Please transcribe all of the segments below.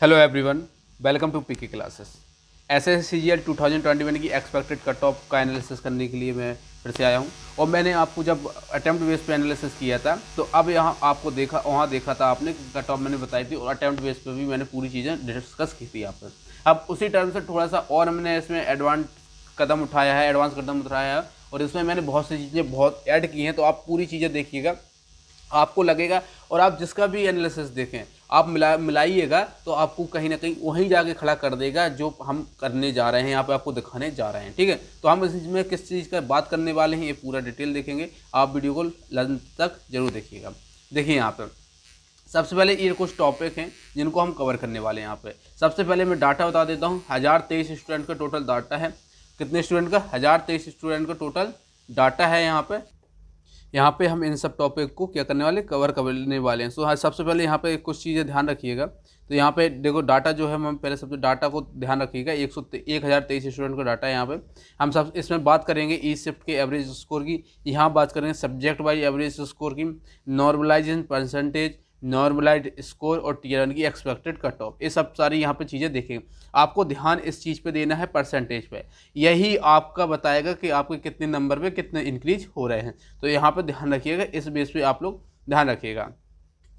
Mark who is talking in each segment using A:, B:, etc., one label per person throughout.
A: Hello everyone, welcome to PK classes. SSC CGL 2021 की expected cut off का analysis करने के लिए मैं फिर से आया हूँ। और मैंने आपको जब अटैम्प्ट बेस पे एनालिसिस किया था तो अब यहाँ आपको देखा था आपने कट ऑफ मैंने बताई थी, और अटैम्प्ट बेस पे भी मैंने पूरी चीज़ें डिस्कस की थी आप। अब उसी टर्म से थोड़ा सा और हमने इसमें एडवांस कदम उठाया है, और इसमें मैंने बहुत सी चीज़ें बहुत ऐड की हैं। तो आप पूरी चीज़ें देखिएगा, आपको लगेगा, और आप जिसका भी एनालिसिस देखें आप मिलाइएगा तो आपको कहीं ना कहीं वहीं जाके खड़ा कर देगा जो हम करने जा रहे हैं, यहाँ पे आपको दिखाने जा रहे हैं। ठीक है, तो हम इसमें किस चीज़ का बात करने वाले हैं ये पूरा डिटेल देखेंगे। आप वीडियो को लास्ट तक जरूर देखिएगा। देखिए यहाँ पे सबसे पहले ये कुछ टॉपिक हैं जिनको हम कवर करने वाले हैं। यहाँ पे सबसे पहले मैं डाटा बता देता हूँ। 1023 स्टूडेंट का टोटल डाटा है। कितने स्टूडेंट का? 1023 स्टूडेंट का टोटल डाटा है। यहाँ पे हम इन सब टॉपिक को क्या करने वाले, कवर करने वाले हैं। सो हाँ, सबसे पहले यहाँ पे कुछ चीज़ें ध्यान रखिएगा। तो यहाँ पे देखो डाटा जो है, हम पहले सबसे डाटा को ध्यान रखिएगा। 1023 स्टूडेंट का डाटा है। यहाँ पे हम सब इसमें बात करेंगे ई शिफ्ट के एवरेज स्कोर की, यहाँ बात करेंगे सब्जेक्ट वाइज एवरेज स्कोर की, नॉर्मलाइजेशन परसेंटेज, नॉर्मलाइज स्कोर और टीयर 1 की एक्सपेक्टेड कट ऑफ। ये सब सारी यहाँ पे चीज़ें देखेंगे। आपको ध्यान इस चीज़ पे देना है, परसेंटेज पे। यही आपका बताएगा कि आपके कितने नंबर पे कितने इंक्रीज हो रहे हैं। तो यहाँ पे ध्यान रखिएगा, इस बेस पे आप लोग ध्यान रखिएगा।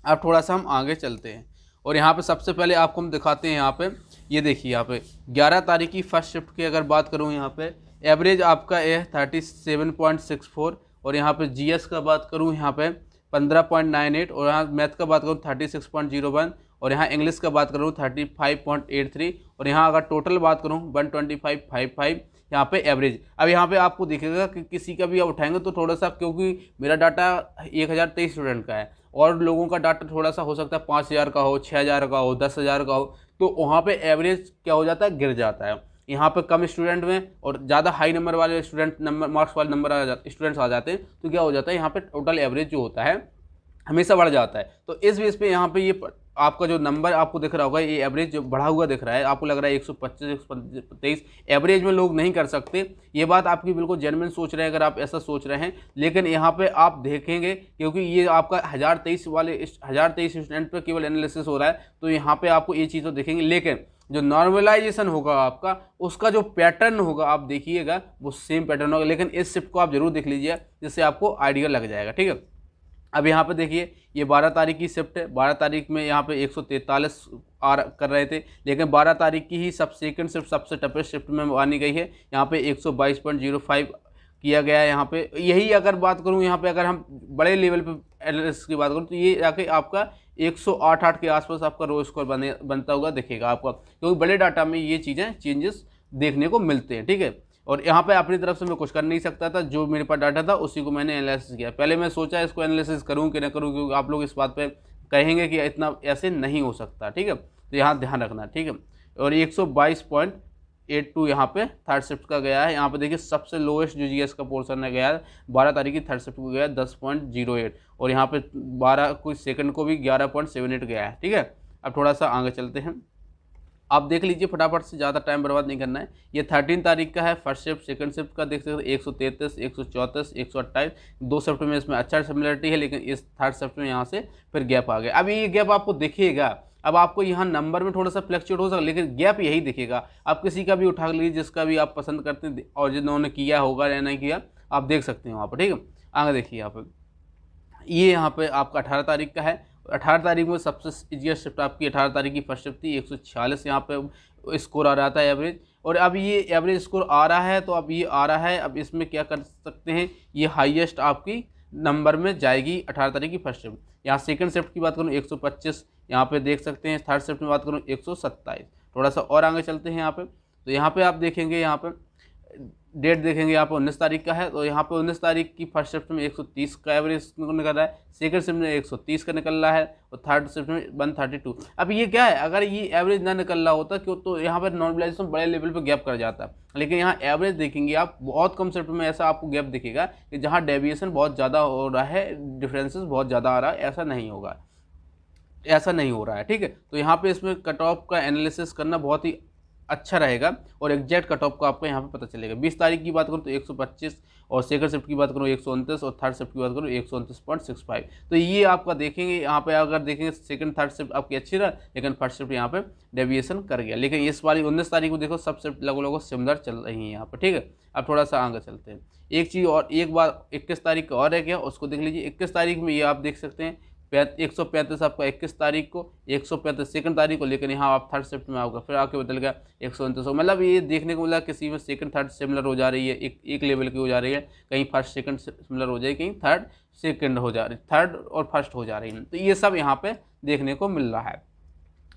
A: अब थोड़ा सा हम आगे चलते हैं, और यहाँ पे सबसे पहले आपको हम दिखाते हैं। यहाँ पे ये देखिए, यहाँ पे 11 तारीख की फर्स्ट शिफ्ट की अगर बात करूँ, यहाँ पे एवरेज आपका है 37.64, और यहाँ पे जीएस का बात करूँ यहाँ पे 15.98, और यहाँ मैथ का बात करूँ 36.01, और यहाँ इंग्लिश का बात करूँ 35.83, और यहाँ अगर टोटल बात करूँ 125.55 यहाँ पे एवरेज। अब यहाँ पे आपको दिखेगा कि किसी का भी आप उठाएंगे तो थोड़ा सा, क्योंकि मेरा डाटा 1023 स्टूडेंट का है और लोगों का डाटा थोड़ा सा हो सकता है 5000 का हो, 6000 का हो, 10,000 का हो, तो वहाँ पे एवरेज क्या हो जाता है, गिर जाता है। यहाँ पे कम स्टूडेंट में और ज़्यादा हाई नंबर वाले मार्क्स वाले नंबर स्टूडेंट्स आ जाते हैं, तो क्या हो जाता है, यहाँ पे टोटल एवरेज जो होता है हमेशा बढ़ जाता है। तो इस बेस पे यहाँ पे ये आपका जो नंबर आपको दिख रहा होगा, ये एवरेज जो बढ़ा हुआ दिख रहा है, आपको लग रहा है 125 123 एवरेज में लोग नहीं कर सकते। ये बात आपकी बिल्कुल जेन्युइन सोच रहे हैं अगर आप ऐसा सोच रहे हैं, लेकिन यहाँ पे आप देखेंगे क्योंकि ये आपका 1023 स्टूडेंट पर केवल एनालिसिस हो रहा है, तो यहाँ पे आपको ये चीज़ तो देखेंगे। लेकिन जो नॉर्मलाइजेशन होगा आपका, उसका जो पैटर्न होगा आप देखिएगा, वो सेम पैटर्न होगा। लेकिन इस शिफ्ट को आप जरूर देख लीजिए, जिससे आपको आइडिया लग जाएगा। ठीक है, अब यहाँ पे देखिए, ये 12 तारीख की शिफ्ट है। 12 तारीख में यहाँ पे 143 कर रहे थे, लेकिन 12 तारीख की ही सेकंड शिफ्ट सबसे टफेस्ट शिफ्ट में मानी गई है। यहाँ पे 122.05 किया गया है। यहाँ पे यही अगर बात करूँ, यहाँ पे अगर हम बड़े लेवल पे एनालिसिस की बात करूँ, तो ये जाके आपका 108 के आसपास आपका रो स्कोर बनता हुआ दिखेगा आपका, क्योंकि बड़े डाटा में ये चीज़ें चेंजेस देखने को मिलते हैं। ठीक है, और यहाँ पे अपनी तरफ से मैं कुछ कर नहीं सकता था, जो मेरे पास डाटा था उसी को मैंने एनालिसिस किया। पहले मैं सोचा इसको एनालिसिस करूँ कि ना करूँ, क्योंकि आप लोग इस बात पे कहेंगे कि इतना ऐसे नहीं हो सकता। ठीक है, तो यहाँ ध्यान रखना। ठीक है, और 122.82 यहाँ पे थर्ड शिफ्ट का गया है। यहाँ पे देखिए सबसे लोएस्ट जो जीएस का पोर्सन है गया है 12 तारीख की थर्ड शिफ्ट को गया है 10.08, और यहाँ पे 12 कुछ सेकंड को भी 11.78 गया है। ठीक है, अब थोड़ा सा आगे चलते हैं। आप देख लीजिए फटाफट से, ज़्यादा टाइम बर्बाद नहीं करना है। ये 13 तारीख का है फर्स्ट शिफ्ट। सेकंड शिफ्ट का देख सकते हैं 133, 134, 128, 2 शिफ्ट में इसमें अच्छा सिमिलरिटी है, लेकिन इस थर्ड शिफ्ट में यहाँ से फिर गैप आ गया। अब ये गैप आपको दिखेगा, अब आपको यहाँ नंबर में थोड़ा सा फ्लक्चुएट हो सकता है, लेकिन गैप यही दिखेगा। आप किसी का भी उठा लीजिए, जिसका भी आप पसंद करते हैं, और जिन्होंने किया होगा या नहीं किया, आप देख सकते हैं वहाँ पर। ठीक है, आगे देखिए यहाँ पर, ये यहाँ पे आपका 18 तारीख का है। 18 तारीख में सबसे ईजिएस्ट शिफ्ट आपकी 18 तारीख की फर्स्ट शिफ्ट थी। 146 यहाँ पे स्कोर आ रहा था एवरेज, और अब ये एवरेज स्कोर आ रहा है, तो अब ये आ रहा है। अब इसमें क्या कर सकते हैं, ये हाईएस्ट आपकी नंबर में जाएगी 18 तारीख की फर्स्ट शिफ्ट। यहाँ सेकंड शिफ्ट की बात करूँ 125, यहाँ पे देख सकते हैं। थर्ड शिफ्ट में बात करूँ 127। थोड़ा सा और आगे चलते हैं यहाँ पे, तो यहाँ पे आप देखेंगे, यहाँ पे डेट देखेंगे, यहाँ पे 19 तारीख का है। तो यहाँ पे 19 तारीख की फर्स्ट शिफ्ट में 130 का एवरेज निकल रहा है, सेकंड शिफ्ट में 130 का निकल रहा है, और थर्ड शिफ्ट में 132। अब ये क्या है, अगर ये एवरेज ना निकल रहा होता क्यों, तो यहाँ पर नॉर्मलाइजेशन बड़े लेवल पे गैप कर जाता है। लेकिन यहाँ एवरेज देखेंगे आप, बहुत कम शिफ्ट में ऐसा आपको गैप दिखेगा कि जहाँ डेविएशन बहुत ज़्यादा हो रहा है, डिफरेंसेस बहुत ज़्यादा आ रहा है, ऐसा नहीं होगा, ऐसा नहीं हो रहा है। ठीक है, तो यहाँ पे इसमें कट ऑफ का एनालिसिस करना बहुत ही अच्छा रहेगा और एग्जैक्ट कट ऑफ को आपको यहाँ पे पता चलेगा। 20 तारीख की बात करूँ तो 125 और सेकंड शिफ्ट की बात करूँ 129 और थर्ड शिफ्ट की बात करूँ 129.65। तो ये आपका देखेंगे यहाँ पे, अगर देखेंगे सेकंड थर्ड शिफ्ट आपकी अच्छी रहा, लेकिन फर्स्ट शिफ्ट यहाँ पे डेविएशन कर गया। लेकिन इस वाली 19 तारीख को देखो सब शिफ्ट लगभग सिमिलर चल रही है यहाँ पर, ठीक है। अब थोड़ा सा आगे चलते हैं। एक चीज़ और, एक बार 21 तारीख का और है क्या, उसको देख लीजिए। 21 तारीख में ये आप देख सकते हैं 135 आपका 21 तारीख को, 135 सेकंड तारीख को, लेकिन यहाँ आप थर्ड शिफ्ट में आओगे फिर आके बदल गया 129। मतलब ये देखने को मिला किसी में सेकंड थर्ड सिमिलर हो जा रही है, एक लेवल की हो जा रही है, कहीं फर्स्ट सेकंड सिमिलर हो जाए, कहीं थर्ड सेकंड हो जा रही, थर्ड और फर्स्ट हो जा रही है। तो ये सब यहाँ पे देखने को मिल रहा है।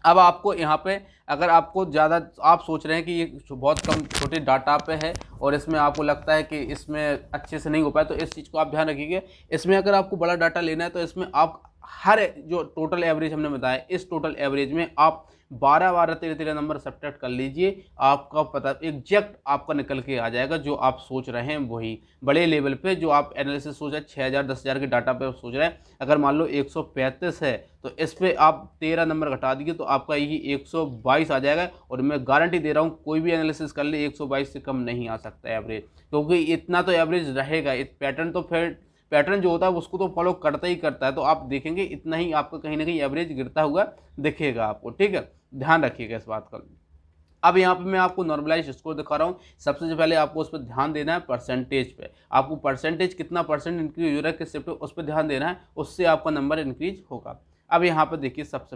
A: अब आपको यहाँ पे अगर आपको ज़्यादा, आप सोच रहे हैं कि ये बहुत कम छोटे डाटा पे है और इसमें आपको लगता है कि इसमें अच्छे से नहीं हो पाए, तो इस चीज़ को आप ध्यान रखिएगा। इसमें अगर आपको बड़ा डाटा लेना है तो इसमें आप हर जो टोटल एवरेज हमने बताया, इस टोटल एवरेज में आप 12 13 नंबर सब्ट्रैक्ट कर लीजिए, आपका पता एग्जैक्ट आपका निकल के आ जाएगा जो आप सोच रहे हैं वही बड़े लेवल पे जो आप एनालिसिस सोच रहे हैं 6000 10,000 के डाटा पे सोच रहे हैं। अगर मान लो 135 है तो इस पे आप 13 नंबर घटा दीजिए तो आपका यही 122 आ जाएगा। और मैं गारंटी दे रहा हूँ कोई भी एनालिसिस कर ले 122 से कम नहीं आ सकता एवरेज, क्योंकि इतना तो एवरेज रहेगा। पैटर्न तो फिर पैटर्न जो होता है उसको तो फॉलो करता ही करता है, तो आप देखेंगे इतना ही आपका कहीं ना कहीं एवरेज गिरता हुआ दिखेगा आपको, ठीक है। ध्यान रखिएगा इस बात का। अब यहाँ पे मैं आपको नॉर्मलाइज स्कोर दिखा रहा हूँ। सबसे पहले आपको उस पर ध्यान देना है परसेंटेज पे, आपको परसेंटेज कितना परसेंट इंक्रीज हो रहा है किस शिफ्ट पे, उस पर ध्यान देना है, उससे आपका नंबर इंक्रीज होगा। अब यहाँ पर देखिए सबसे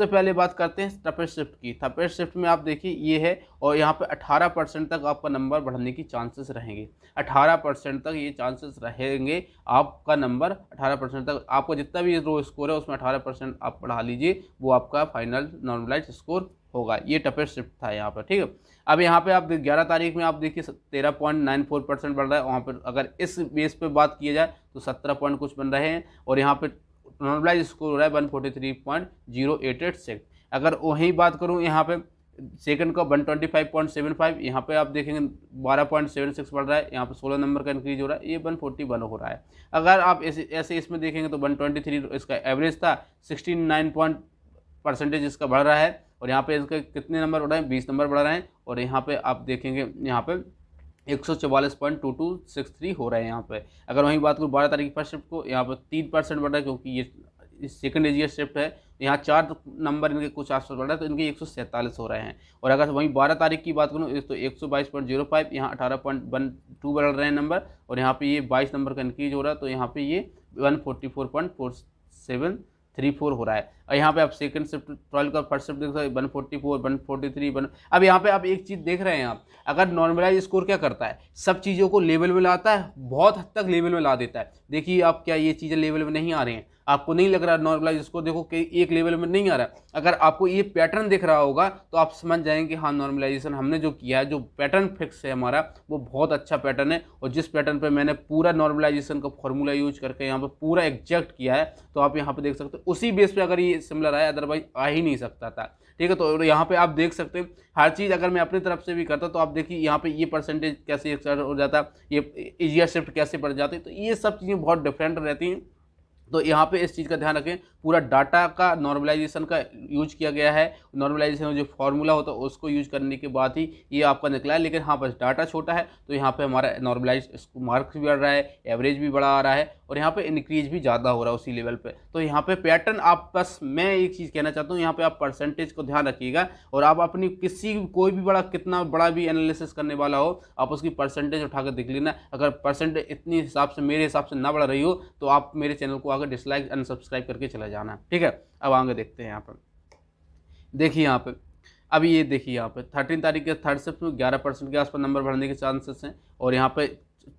A: पहले बात करते हैं टफेस्ट शिफ्ट की। टफेस्ट शिफ्ट में आप देखिए ये है और यहाँ पे 18% तक आपका नंबर बढ़ने की चांसेस रहेंगे। 18% तक ये चांसेस रहेंगे आपका नंबर, 18% तक आपका जितना भी रो स्कोर है उसमें 18% आप बढ़ा लीजिए, वो आपका फाइनल नॉर्मलाइज स्कोर होगा। ये टफेस्ट शिफ्ट था यहाँ पर, ठीक है। अब यहाँ पे आप 11 तारीख में आप देखिए 13.94% बढ़ रहा है। वहाँ पर अगर इस बेस पे बात किया जाए तो 17 पॉइंट कुछ बन रहे हैं और यहाँ पे नॉर्मलाइज स्कोर हो रहा है 143.0886। अगर वही बात करूँ यहाँ पे सेकंड का 125.75, यहाँ पे आप देखेंगे 12.76 बढ़ रहा है, यहाँ पे 16 नंबर का इंक्रीज हो रहा है, ये 141 हो रहा है। अगर आप ऐसे इसमें देखेंगे तो 123 इसका एवरेज था, 69% इसका बढ़ रहा है और यहाँ पे इसके कितने नंबर बढ़ रहे हैं, 20 नंबर बढ़ रहे हैं। और यहाँ पे आप देखेंगे यहाँ पे 144.2263 हो रहे हैं यहाँ पे। अगर वहीं बात करूँ 12 तारीख फर्स्ट शिफ्ट को, यहाँ पर 3% बढ़ रहा है क्योंकि ये सेकंड एजियर शिफ्ट है, यहाँ 4 नंबर इनके कुछ आसपास बढ़ रहा है, तो इनके 147 हो रहे हैं। और अगर वहीं 12 तारीख की बात करूँ तो 122.05, यहाँ 18.12 बढ़ रहे हैं नंबर और यहाँ पे ये 22 नंबर का इंक्रीज हो रहा है, तो यहाँ पे ये 144.4734 हो रहा है। और यहाँ पे आप सेकंड शिफ्ट 12 का फर्स्ट शिफ्ट देख सकते हैं 144 143 अब यहाँ पे आप एक चीज़ देख रहे हैं आप, अगर नॉर्मलाइज स्कोर क्या करता है, सब चीज़ों को लेवल में लाता है, बहुत हद तक लेवल में ला देता है। देखिए आप क्या ये चीज़ें लेवल में नहीं आ रही हैं, आपको नहीं लग रहा नॉर्मलाइज स्कोर देखो कि एक लेवल में नहीं आ रहा। अगर आपको ये पैटर्न दिख रहा होगा तो आप समझ जाएंगे कि हाँ नॉर्मलाइजेशन हमने जो किया है, जो पैटर्न फिक्स है हमारा, वो बहुत अच्छा पैटर्न है। और जिस पैटर्न पे मैंने पूरा नॉर्मलाइजेशन का फॉर्मूला यूज करके यहाँ पे पूरा एग्जैक्ट किया है, तो आप यहाँ पे देख सकते हो उसी बेस पे अगर ये सिमिलर आया, अदरवाइज आ ही नहीं सकता था, ठीक है। तो यहाँ पे आप देख सकते हैं हर चीज़ अगर मैं अपनी तरफ से भी करता तो आप देखिए यहाँ पे ये परसेंटेज कैसे हो जाता, ये एजियर शिफ्ट कैसे बढ़ जाती, तो ये सब चीज़ें बहुत डिफरेंट रहती हैं। तो यहाँ पे इस चीज़ का ध्यान रखें, पूरा डाटा का नॉर्मलाइजेशन का यूज किया गया है। नॉर्मलाइजेशन जो फार्मूला होता है उसको यूज करने के बाद ही ये आपका निकला है। लेकिन हाँ बस डाटा छोटा है तो यहाँ पे हमारा नॉर्मलाइज मार्क्स भी बढ़ रहा है, एवरेज भी बढ़ा आ रहा है और यहाँ पे इंक्रीज भी ज़्यादा हो रहा है उसी लेवल पे। तो यहाँ पे पैटर्न आप बस, मैं एक चीज़ कहना चाहता हूँ, यहाँ पे आप परसेंटेज को ध्यान रखिएगा और आप अपनी कोई भी बड़ा कितना बड़ा भी एनालिसिस करने वाला हो, आप उसकी परसेंटेज उठा कर देख लेना। अगर परसेंटेज इतनी हिसाब से मेरे हिसाब से ना बढ़ रही हो तो आप मेरे चैनल को आकर डिसलाइक अनसब्सक्राइब करके चला जाना, ठीक है। अब आगे देखते हैं यहाँ पर, देखिए यहाँ पे अभी ये देखिए यहाँ पे 13 तारीख के थर्ड शिफ्ट में 11% के आसपास नंबर बढ़ने के चांसेस हैं। और यहाँ पे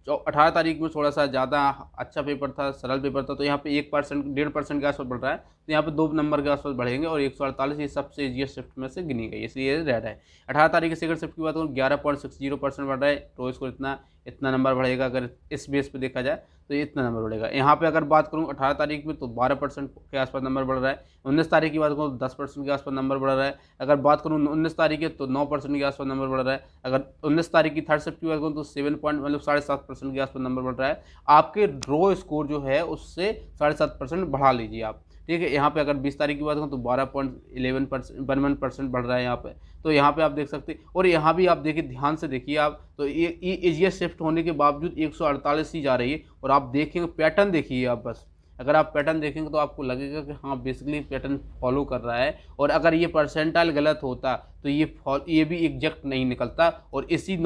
A: 18 तारीख में थोड़ा सा ज़्यादा अच्छा पेपर था, सरल पेपर था, तो यहाँ पे 1% 1.5% के आसपास बढ़ रहा है, तो यहाँ पे 2 नंबर के आसपास बढ़ेंगे। और 148 ये सबसे ईजिएस्ट शिफ्ट में से गिनी गई, इसलिए रेड है। 18 तारीख के सेकंड शिफ्ट की बात करूँ 11.60% बढ़ रहा है, तो इसको इतना नंबर बढ़ेगा। अगर इस बेस पे देखा जाए तो ये इतना नंबर बढ़ेगा। यहाँ पे अगर बात करूँ 18 तारीख में तो 12% के आसपास नंबर बढ़ रहा है। 19 तारीख की बात करूँ 10% के आसपास नंबर बढ़ रहा है। अगर बात करूँ 19 तारीख के तो 9% के आसपास नंबर बढ़ रहा है। अगर 19 तारीख की थर्ड शिफ्ट की बात करूँ तो 7.7% के आसपास नंबर बढ़ रहा है। आपके रो स्कोर जो है उससे 7.5% बढ़ा लीजिए आप, ठीक है। यहाँ पे अगर 20 तारीख की बात करूँ तो 12.11% बढ़ रहा है यहाँ पे। तो यहाँ पे आप देख सकते हैं, और यहाँ भी आप देखिए, ध्यान से देखिए आप, तो ये एजिया शिफ्ट होने के बावजूद 148 ही जा रही है। और आप देखेंगे पैटर्न, देखिए आप बस, अगर आप पैटर्न देखेंगे तो आपको लगेगा कि हाँ बेसिकली पैटर्न फॉलो कर रहा है। और अगर ये परसेंटाइल गलत होता तो ये भी एग्जैक्ट नहीं निकलता। और इसी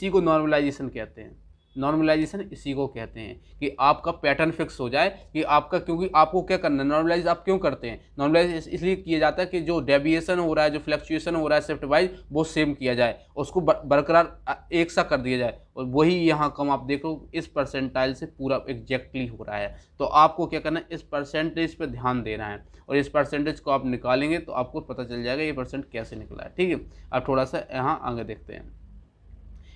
A: को नॉर्मलाइजेशन कहते हैं। नॉर्मलाइजेशन इसी को कहते हैं कि आपका पैटर्न फिक्स हो जाए कि आपका, क्योंकि आपको क्या करना है, नॉर्मलाइज आप क्यों करते हैं, नॉर्मलाइज इसलिए किया जाता है कि जो डेविएशन हो रहा है, जो फ्लक्चुएशन हो रहा है शिफ्ट वाइज, वो सेम किया जाए, उसको बरकरार एक सा कर दिया जाए। और वही यहाँ कम आप देखो इस परसेंटाइल से पूरा एग्जैक्टली हो रहा है। तो आपको क्या करना है, इस परसेंटेज पे ध्यान देना है, और इस परसेंटेज को आप निकालेंगे तो आपको पता चल जाएगा ये परसेंट कैसे निकला है। ठीक है, अब थोड़ा सा यहाँ आगे देखते हैं।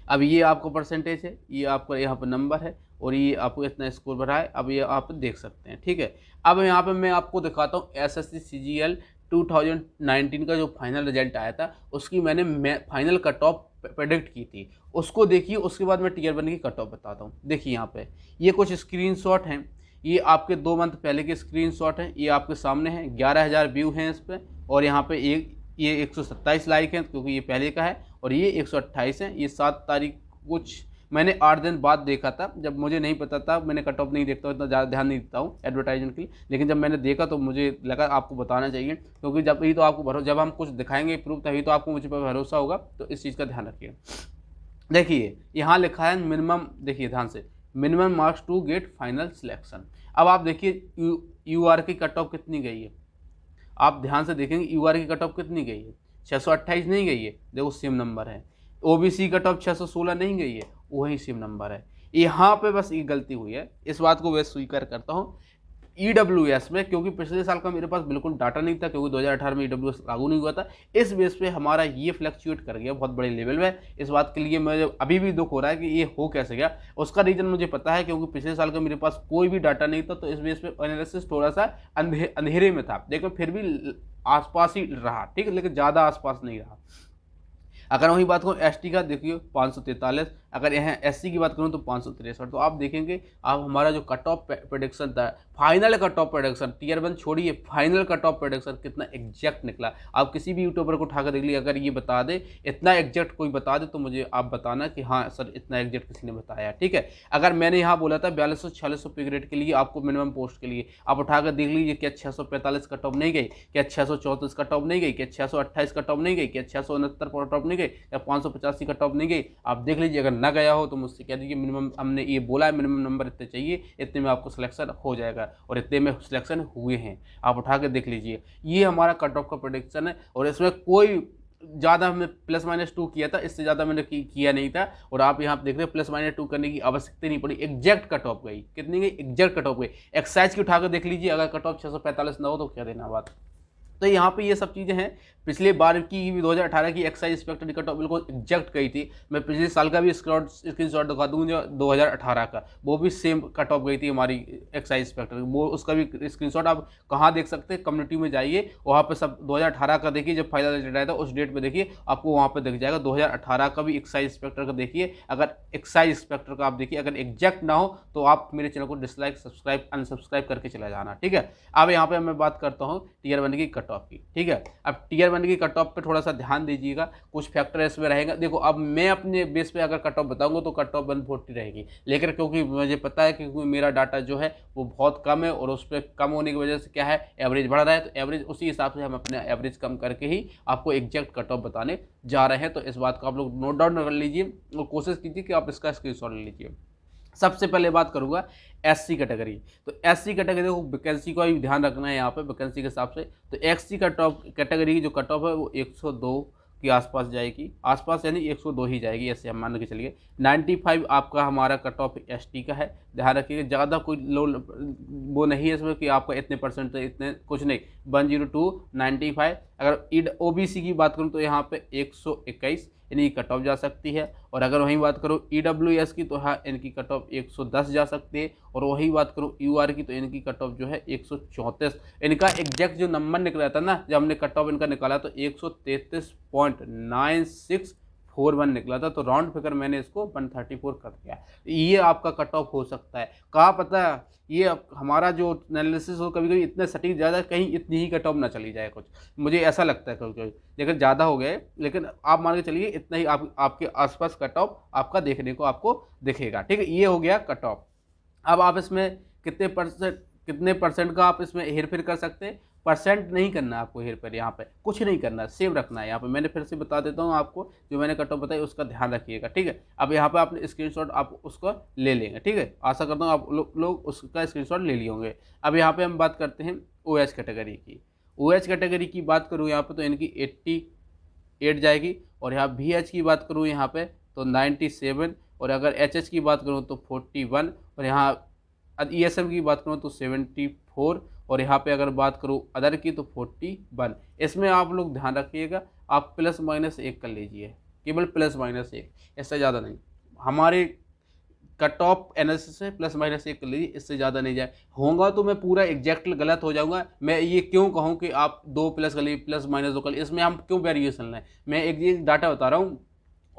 A: अब ये आपको परसेंटेज है, ये आपको यहाँ पर नंबर है, और ये आपको इतना स्कोर बढ़ा है। अब ये आप देख सकते हैं। ठीक है, अब यहाँ पे मैं आपको दिखाता हूँ SSC CGL 2019 का जो फाइनल रिजल्ट आया था, उसकी मैंने फाइनल कट ऑफ प्रेडिक्ट की थी, उसको देखिए। उसके बाद मैं टीयर 1 की कट ऑफ बताता हूँ। देखिए यहाँ पे ये कुछ स्क्रीनशॉट हैं, ये आपके 2 मंथ पहले के स्क्रीनशॉट हैं, ये आपके सामने हैं। 11,000 व्यू हैं इस पर, और यहाँ पे ये 127 लाइक हैं क्योंकि ये पहले का है, और ये 128 हैं। ये 7 तारीख कुछ मैंने 8 दिन बाद देखा था, जब मुझे नहीं पता था, मैंने कट ऑफ नहीं देखता हूँ, इतना ज़्यादा ध्यान नहीं देता हूँ एडवर्टाइजमेंट के लिए, लेकिन जब मैंने देखा तो मुझे लगा आपको बताना चाहिए, क्योंकि जब ही तो आपको भरोसा, जब हम कुछ दिखाएंगे प्रूफ, तभी तो आपको मुझ पर भरोसा होगा। तो इस चीज़ का ध्यान रखिए। देखिए यहाँ लिखा है मिनिमम, देखिए ध्यान से, minimum marks to get final selection. अब आप देखिए UR की कट ऑफ कितनी गई है, आप ध्यान से देखेंगे UR की कट ऑफ कितनी गई है, 628 नहीं गई है, देखो सेम नंबर है। OBC कट ऑफ 616 नहीं गई है, वही सेम नंबर है। यहाँ पे बस ये गलती हुई है, इस बात को मैं स्वीकार करता हूँ। EWS में, क्योंकि पिछले साल का मेरे पास बिल्कुल डाटा नहीं था, क्योंकि 2018 में EWS लागू नहीं हुआ था, इस बेस पे हमारा ये फ्लक्चुएट कर गया बहुत बड़े लेवल में। इस बात के लिए मुझे अभी भी दुख हो रहा है कि ये हो कैसे गया। उसका रीज़न मुझे पता है, क्योंकि पिछले साल का मेरे पास कोई भी डाटा नहीं था, तो इस बेस पे एनालिसिस थोड़ा सा अंधेरे में था। देखो फिर भी आसपास ही रहा, ठीक है, लेकिन ज़्यादा आसपास नहीं रहा। अगर वही बात करूँ ST का, देखिए 543, अगर यहाँ SC की बात करूँ तो 563। तो आप देखेंगे, आप हमारा जो कट ऑफ प्रेडिक्शन था, final cut off prediction, tier 1 छोड़िए, फाइनल कट ऑफ प्रेडिक्शन कितना एग्जैक्ट निकला। आप किसी भी यूट्यूबर को उठाकर देख लीजिए, अगर ये बता दे, इतना एग्जैक्ट कोई बता दे, तो मुझे आप बताना कि हाँ सर इतना एग्जैक्ट किसी ने बताया। ठीक है, अगर मैंने यहाँ बोला था 4200-4600 पे ग्रेड के लिए आपको मिनिमम पोस्ट के लिए, आप उठाकर देख लीजिए, क्या 645 कट ऑफ नहीं गई, क्या 634 कट ऑफ नहीं गई, क्या 628 कट ऑफ नहीं गई, क्या 669 कट ऑफ नहीं गई, या 585 कट ऑफ नहीं गई। आप देख लीजिए, अगर ना गया हो तो मुझसे कह दीजिए, मिनिमम हमने ये बोला है, मिनिमम नंबर इतने चाहिए, इतने में आपको सिलेक्शन हो जाएगा, और इतने में सिलेक्शन हुए हैं। आप उठा के देख लीजिए, ये हमारा कट ऑफ का प्रेडिक्शन है, और इसमें कोई ज़्यादा हमने +-2 किया था, इससे ज़्यादा मैंने किया नहीं था। और आप यहाँ देख रहे हैं +-2 करने की आवश्यकता नहीं पड़ी, एग्जैक्ट कट ऑफ गई। कितनी गई? एग्जैक्ट कट ऑफ गई। एक्साइज की उठाकर देख लीजिए, अगर कट ऑफ 645 ना हो तो क्या देना बात। तो यहाँ पे ये सब चीज़ें हैं। पिछले बार की 2018 की एक्साइज इंस्पेक्टर कट ऑफ बिल्कुल एग्जैक्ट गई थी। मैं पिछले साल का भी स्क्रीनशॉट दिखा दूँगा 2018 का, वो भी सेम कट ऑफ गई थी हमारी एक्साइज इंस्पेक्टर, वो उसका भी स्क्रीनशॉट आप कहाँ देख सकते हैं, कम्युनिटी में जाइए, वहाँ पे सब 2018 का देखिए, जब फाइनल रिजल्ट आया था उस डेट पे देखिए, आपको वहाँ पे दिख जाएगा। 2018 का भी एक्साइज इंस्पेक्टर का देखिए, अगर एक्साइज इंस्पेक्टर का आप देखिए, अगर एग्जैक्ट ना हो तो आप मेरे चैनल को डिसलाइक, सब्सक्राइब, अनसब्सक्राइब करके चला जाना। ठीक है, अब यहाँ पे मैं बात करता हूँ टीयर 1 की कट ऑफ की। ठीक है, अब टीयर 1 की कट ऑफ पे थोड़ा सा ध्यान दीजिएगा, कुछ फैक्टर इसमें रहेगा। देखो, अब मैं अपने बेस पे अगर कट ऑफ बताऊंगा तो कट ऑफ 140 रहेगी, लेकिन क्योंकि मुझे पता है कि मेरा डाटा जो है वो बहुत कम है, और उस पर कम होने की वजह से क्या है, एवरेज बढ़ रहा है, तो एवरेज उसी हिसाब से हम अपने एवरेज कम करके ही आपको एग्जैक्ट कट ऑफ बताने जा रहे हैं। तो इस बात को आप लोग नोट डाउन कर लीजिए, और कोशिश कीजिए कि आप इसका स्क्रीनशॉट ले लीजिए। सबसे पहले बात करूंगा SC कैटेगरी। तो SC कैटेगरी को वैकेंसी का भी ध्यान रखना है यहाँ पे, वैकेंसी के हिसाब से। तो SC कट ऑफ कैटेगरी की जो कट ऑफ है वो 102 के आसपास जाएगी, आसपास यानी 102 ही जाएगी, ऐसे हम मान के चलिए। 95 आपका हमारा कट ऑफ ST का है, ध्यान रखिएगा, ज़्यादा कोई लो वो नहीं है इसमें कि आपका इतने परसेंट इतने, कुछ नहीं, 102 95। अगर OBC की बात करूँ तो यहाँ पे 121 यानी कट ऑफ जा सकती है। और अगर वहीं बात करूँ EWS की तो हाँ इनकी कट ऑफ 110 जा सकती है। और वही बात करूँ UR की तो इनकी कट ऑफ जो है 134। इनका एग्जैक्ट जो नंबर निकला था ना, जब हमने कट ऑफ इनका निकाला तो 133.964 41 निकला था, तो राउंड फिगर मैंने इसको 134 कर दिया। ये आपका कट ऑफ हो सकता है, कहाँ पता ये हमारा जो एनालिसिस हो कभी कभी इतना सटीक ज़्यादा, कहीं इतनी ही कट ऑफ ना चली जाए कुछ, मुझे ऐसा लगता है कभी कभी, लेकिन ज़्यादा हो गए, लेकिन आप मान के चलिए इतना ही आपके आसपास कट ऑफ आपका देखने को आपको दिखेगा। ठीक है, ये हो गया कट ऑफ। अब आप इसमें कितने परसेंट का आप इसमें हेर फेर कर सकते हैं, परसेंट नहीं करना है आपको हेर फेर, यहाँ पे कुछ नहीं करना, सेम रखना है। यहाँ पे मैंने फिर से बता देता हूँ आपको, जो मैंने कट ऑफ बताई उसका ध्यान रखिएगा। ठीक है, अब यहाँ पे आपने स्क्रीनशॉट आप उसको ले लेंगे। ठीक है, आशा करता हूँ आप लोग उसका स्क्रीनशॉट ले लिए होंगे। अब यहाँ पे हम बात करते हैं OH कैटेगरी की। OH कैटेगरी की बात करूँ यहाँ पे तो इनकी 88 जाएगी, और यहाँ BH की बात करूँ यहाँ पे तो 97, और अगर HH की बात करूँ तो 41, और यहाँ ESM की बात करूँ तो 74, और यहाँ पे अगर बात करूँ अदर की तो 41। इसमें आप लोग ध्यान रखिएगा, आप +-1 कर लीजिए, केवल +-1, इससे ज़्यादा नहीं। हमारे कट ऑफ एनालिसिस से +-1 कर लीजिए, इससे ज़्यादा नहीं जाए। होगा तो मैं पूरा एग्जैक्ट गलत हो जाऊंगा। मैं ये क्यों कहूँ कि आप 2 प्लस कर लीजिए, +-2 कर लीजिए, इसमें हम क्यों वेरिएशन लें। मैं एक ये डाटा बता रहा हूँ,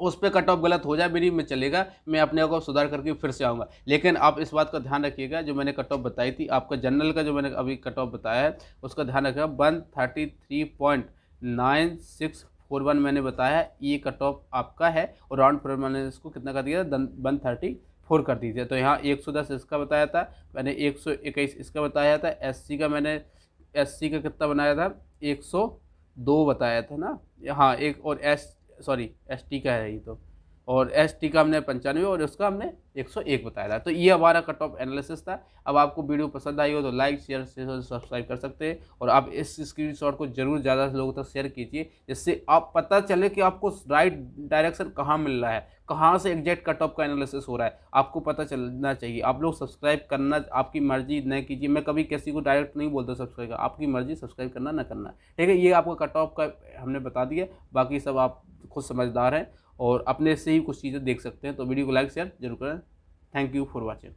A: उस पर कट ऑफ गलत हो जाए मेरी में चलेगा, मैं अपने को सुधार करके फिर से आऊँगा। लेकिन आप इस बात का ध्यान रखिएगा, जो मैंने कट ऑफ बताई थी आपका जनरल का, जो मैंने अभी कट ऑफ बताया है उसका ध्यान रखिएगा। 133.9641 मैंने बताया है, ये कट ऑफ आपका है, और राउंड फिगर मैंने इसको कितना कर दिया, 134 कर दीजिए। तो यहाँ 110 इसका बताया था मैंने, 121 इसका बताया था। SC का मैंने का कितना बनाया था, 102 बताया था ना। हाँ, एक और ST का है ये तो, और ST का हमने 95 और उसका हमने 101 बताया था। तो ये हमारा कट ऑफ एनालिसिस था। अब आपको वीडियो पसंद आई हो तो लाइक शेयर सब्सक्राइब कर सकते हैं, और आप इस स्क्रीनशॉट को जरूर ज़्यादा लोगों तक शेयर कीजिए, जिससे आप पता चले कि आपको राइट डायरेक्शन कहाँ मिल रहा है, कहाँ से एग्जैक्ट कट ऑफ का एनालिसिस हो रहा है, आपको पता चलना चाहिए। आप लोग सब्सक्राइब करना आपकी मर्जी न कीजिए, मैं कभी किसी को डायरेक्ट नहीं बोलता सब्सक्राइब कर, आपकी मर्जी सब्सक्राइब करना न करना। ठीक है, ये आपका कट ऑफ का हमने बता दिया, बाकी सब आप खुद समझदार हैं और अपने से ही कुछ चीज़ें देख सकते हैं। तो वीडियो को लाइक शेयर जरूर करें। Thank you for watching.